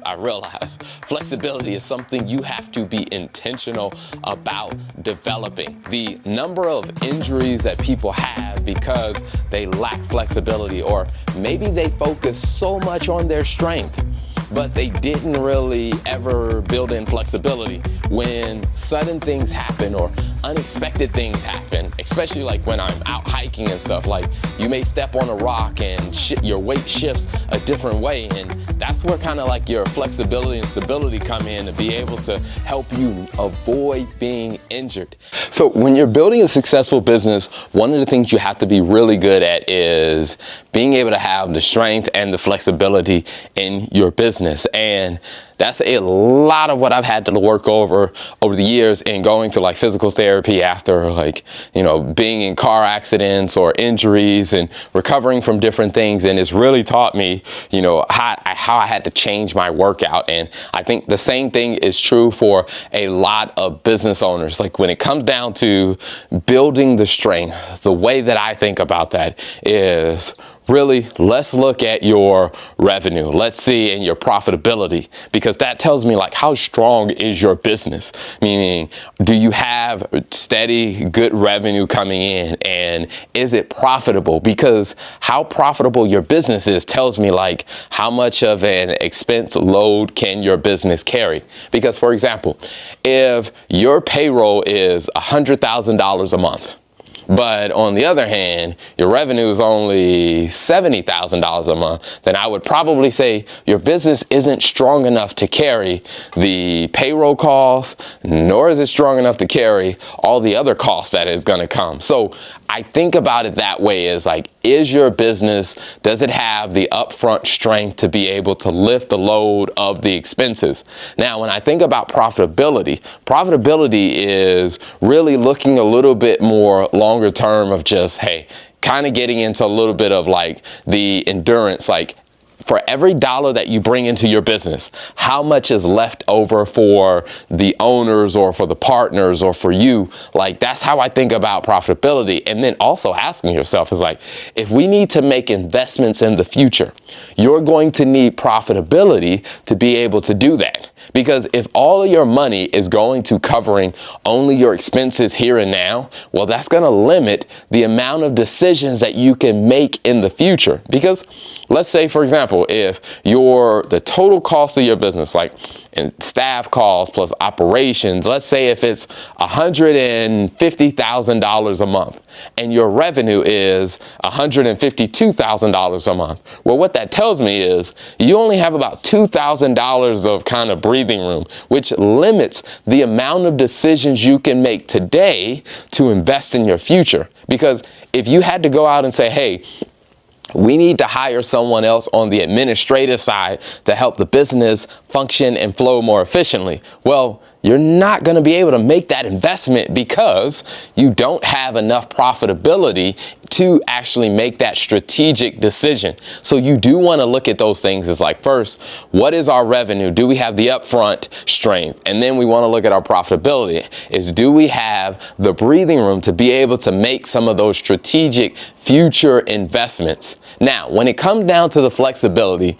I realize flexibility is something you have to be intentional about developing. The number of injuries that people have because they lack flexibility, or maybe they focus so much on their strength, but they didn't really ever build in flexibility when sudden things happen or unexpected things happen, especially like when I'm out hiking and stuff. Like, you may step on a rock and your weight shifts a different way, and that's where kind of like your flexibility and stability come in to be able to help you avoid being injured. So when you're building a successful business, one of the things you have to be really good at is being able to have the strength and the flexibility in your business. And that's a lot of what I've had to work over the years in going to like physical therapy after, like, you know, being in car accidents or injuries and recovering from different things. And it's really taught me, you know, how I had to change my workout. And I think the same thing is true for a lot of business owners. Like, when it comes down to building the strength, the way that I think about that is really, let's look at your revenue. Let's see in your profitability, because that tells me like how strong is your business. Meaning, do you have steady, good revenue coming in, and is it profitable? Because how profitable your business is tells me like how much of an expense load can your business carry. Because, for example, if your payroll is $100,000 a month, but on the other hand, your revenue is only $70,000 a month, then I would probably say your business isn't strong enough to carry the payroll costs, nor is it strong enough to carry all the other costs that is going to come. So I think about it that way, is like, is your business, does it have the upfront strength to be able to lift the load of the expenses? Now, when I think about profitability is really looking a little bit more longer term of just, hey, kind of getting into a little bit of like the endurance, like, for every dollar that you bring into your business, how much is left over for the owners or for the partners or for you? Like, that's how I think about profitability. And then also asking yourself is like, if we need to make investments in the future, you're going to need profitability to be able to do that. Because if all of your money is going to covering only your expenses here and now, well, that's going to limit the amount of decisions that you can make in the future. Because let's say, for example, if the total cost of your business, like in staff costs plus operations, let's say if it's $150,000 a month and your revenue is $152,000 a month. Well, what that tells me is you only have about $2,000 of kind of breathing room, which limits the amount of decisions you can make today to invest in your future. Because if you had to go out and say, hey, we need to hire someone else on the administrative side to help the business function and flow more efficiently, well, you're not going to be able to make that investment because you don't have enough profitability to actually make that strategic decision. So you do want to look at those things as like, first, what is our revenue? Do we have the upfront strength? And then we want to look at our profitability. Do we have the breathing room to be able to make some of those strategic future investments? Now, when it comes down to the flexibility,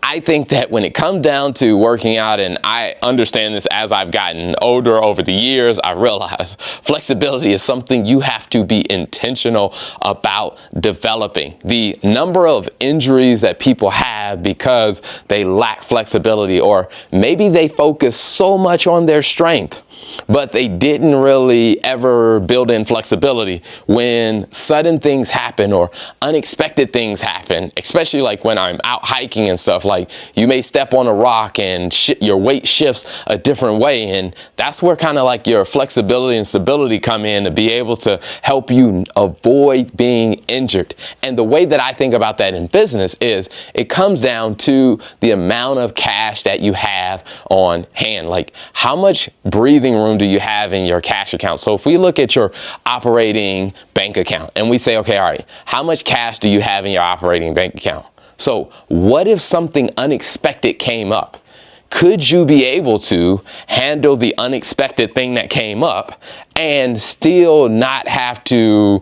I think that when it comes down to working out, and I understand this as I've gotten older over the years, I realize flexibility is something you have to be intentional about developing. The number of injuries that people have because they lack flexibility, or maybe they focus so much on their strength, but they didn't really ever build in flexibility when sudden things happen or unexpected things happen, especially like when I'm out hiking and stuff. Like, you may step on a rock and your weight shifts a different way, and that's where kind of like your flexibility and stability come in to be able to help you avoid being injured. And the way that I think about that in business is it comes down to the amount of cash that you have on hand. Like, how much breathing room do you have in your cash account? So if we look at your operating bank account and we say, okay, all right, how much cash do you have in your operating bank account? So what if something unexpected came up? could you be able to handle the unexpected thing that came up and still not have to,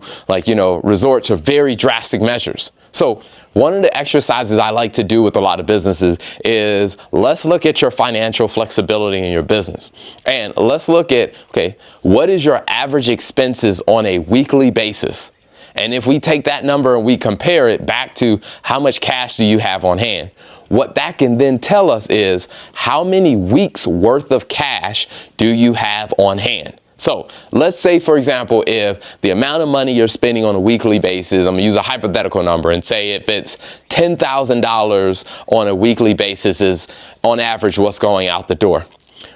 resort to very drastic measures? So one of the exercises I like to do with a lot of businesses is let's look at your financial flexibility in your business. And let's look at, okay, what is your average expenses on a weekly basis? And if we take that number and we compare it back to how much cash do you have on hand, what that can then tell us is how many weeks worth of cash do you have on hand? So let's say, for example, if the amount of money you're spending on a weekly basis, I'm gonna use a hypothetical number and say if it's $10,000 on a weekly basis is on average what's going out the door.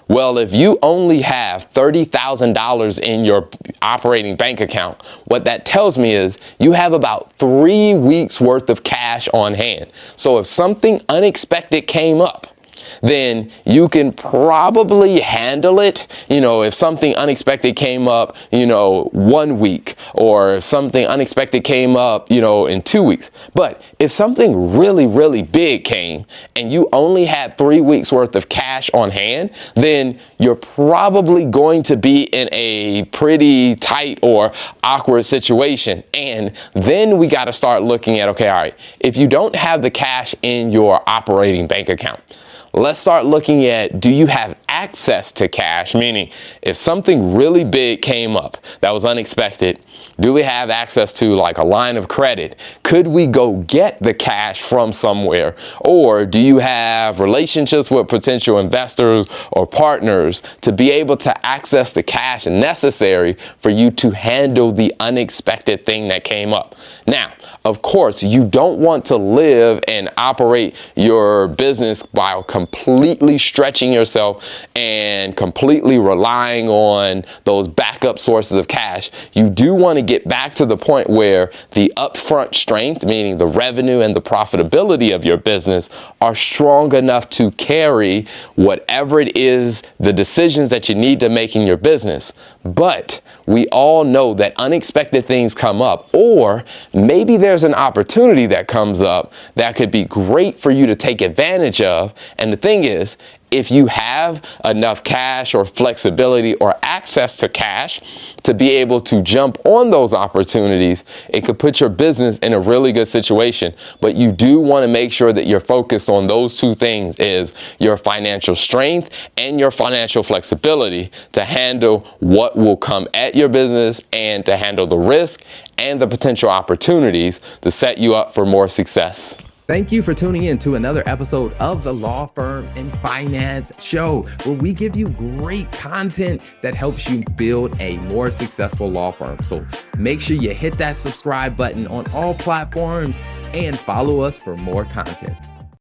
Well, if you only have $30,000 in your operating bank account, what that tells me is you have about 3 weeks worth of cash on hand. So if something unexpected came up, then you can probably handle it. If something unexpected came up, 1 week, or something unexpected came up, in 2 weeks. But if something really, really big came and you only had 3 weeks worth of cash on hand, then you're probably going to be in a pretty tight or awkward situation. And then we got to start looking at, okay, all right, if you don't have the cash in your operating bank account, let's start looking at, do you have access to cash? Meaning, if something really big came up that was unexpected, do we have access to like a line of credit? Could we go get the cash from somewhere? Or do you have relationships with potential investors or partners to be able to access the cash necessary for you to handle the unexpected thing that came up? Now, of course, you don't want to live and operate your business while completely stretching yourself and completely relying on those backup sources of cash. You do want to get back to the point where the upfront strength, meaning the revenue and the profitability of your business, are strong enough to carry whatever it is, the decisions that you need to make in your business. But we all know that unexpected things come up, or maybe there's an opportunity that comes up that could be great for you to take advantage of. And the thing is, if you have enough cash or flexibility or access to cash to be able to jump on those opportunities, it could put your business in a really good situation. But you do want to make sure that you're focused on those two things, is your financial strength and your financial flexibility to handle what will come at your business and to handle the risk and the potential opportunities to set you up for more success. Thank you for tuning in to another episode of the Law Firm and Finance Show, where we give you great content that helps you build a more successful law firm. So make sure you hit that subscribe button on all platforms and follow us for more content.